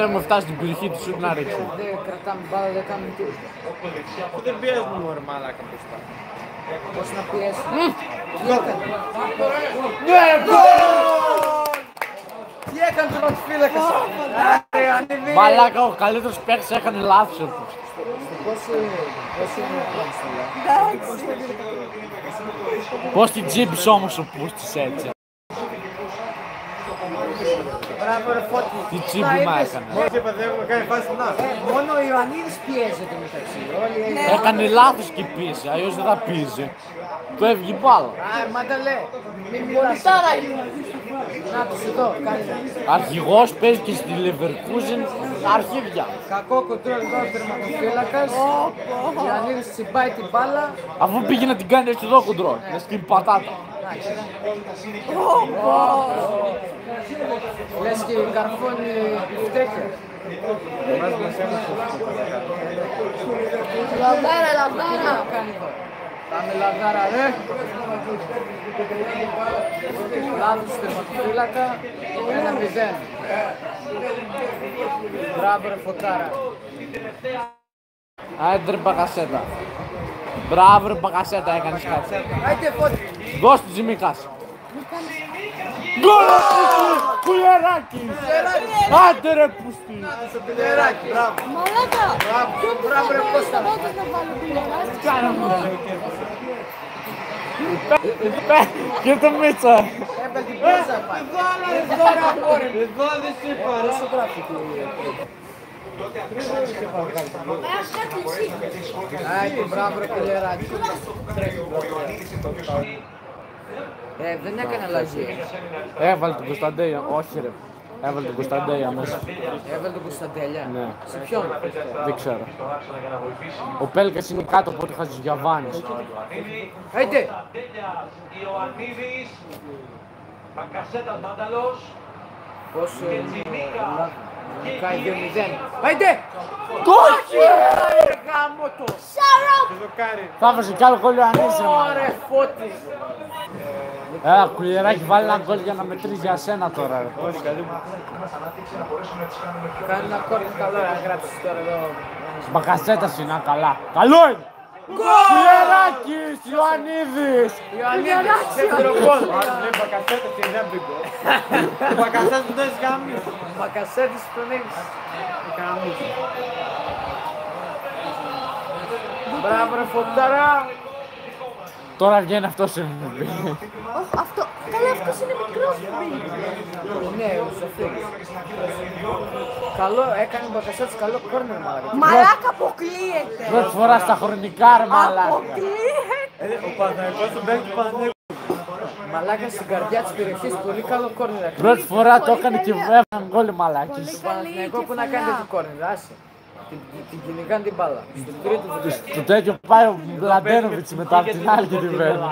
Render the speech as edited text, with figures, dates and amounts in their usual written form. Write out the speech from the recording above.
έχουμε φτάσει στην περιοχή του σουτ να ρίξουμε. Δεν κρατάμε μπάλα, δεν κάνουμε τίποτα. Δεν πιέζουμε μωρέ μαλάκα μπροστά. Πώς να πιέσουμε. Ναι, Τι έκανε το ματφύλακας. μαλάκα, ο καλύτερος παίκτης έκανε λάθος. Πώς είναι ο Πούστιλα. Πώς την τσίπησε όμως ο Πούστης έτσι. Μπράβο ρε Φώτη. Τι τσίπημα έκανε. Όχι είπα δεν έχουμε κάνει φάση να. Μόνο ο Ιωαννίδης πιέζεται μεταξύ. Όλοι Έκανε λάθος και πίεσε, αλλιώς δεν θα πίεζε. Του έβγει η μπάλα. Μανταλέ. Μην μιλάς. Να τους εδώ. Αρχηγός παίζει και στη Leverkusen αρχίδια. Κακό κοντρόλ εδώ ο τερματοφύλακας. Ο Ιωαννίδης τσιμπάει την μπάλα. Αφού πήγε να την κάνει έτσι εδώ κοντρόλ, να στην πατάτα. Λες και καρφώνει φτέκια. Λαδάρα, λαδάρα. Πάμε λαδάρα ρε. Λάθος του τερματοφύλακα. 1-0. Μπράβο ρε Φωτάρα. Άιντε ρε Μπακασέτα. Μπράβο ρε Μπακασέτα, έκανες κάτι. Άιντε Φώτη. Δώσ' του Τζιμίκας. Γκολ! Κουλεράκι! Άντε ρε πούστη! Πιλεράκι, μπράβο. Μαλάκα. Μπράβο ρε Κώστα. Να βάλω πιλεράκι. Και το Μίτσα! Έπαιρνε την πόσα πάει. Εδώ ρε αγόρι. Εδώ δεν σου είπα. Πόσο γράφει του. Άιντε μπράβο ρε Πιλεράκι. Δεν έκανε αλλαγή. Έβαλε τον Κωνσταντέλια, όχι ρε. Έβαλε τον Κωνσταντέλια μέσα. Έβαλε τον Κωνσταντέλια. Ναι. Σε ποιον. Δεν ξέρω. Ο Πέλκας είναι κάτω από ό,τι Χατζηγιαβάνης. Άιντε. Ιωαννίδης, Μπακασέτας Μάνταλος, Πόσο κάει 2-0. Άιντε. Όχι! Γάμο το. Το δοκάρι. Θα έβαζε κι άλλο γκολ ο Ανής ρε μάνα. Ωρε Φώτη. Κουλιεράκι, βάλει ένα γκολ για να μετρήσει για σένα τώρα ρε. Όχι καλή μου. Κάνει ένα κόρνο καλό να γράψεις τώρα εδώ. Μπακασέτας είναι καλά. Καλό είναι! Κουλιεράκης, Ιωαννίδης! Ιωαννίδης, δεύτερο γκολ. Άλλος λέει Μπακασέτα και δεν μπήκε. Ο Μπακασέτας δεν έχει γάμιση. Μακασέτης τον έχεις. Γάμιση. Μπράβο ρε Φωτάρα. Τώρα βγαίνει αυτός είναι. Αυτό. Καλά, αυτός είναι μικρός που μπήκε. Ναι, ο Σοφίης. Καλό, έκανε ο Μπακασέτης καλό κόρνερ μάλλον. Μαλάκα αποκλείεται. Πρώτη φορά στα χρονικά ρε μαλάκα. Αποκλείεται. Ο Παναθηναϊκός του παίκτη του Παναθηναϊκού. Μαλάκα στην καρδιά της περιοχής, πολύ καλό κόρνερ. Πρώτη φορά το έκανε και έβγαλε γκολ μαλάκης. Παναθηναϊκό που να κάνει το κόρνερ, άσε. Την κυνηγάνε την μπάλα. Στον τρίτο δεν Το τέτοιο πάει ο Μλαντένοβιτς μετά από την άλλη και την παίρνει.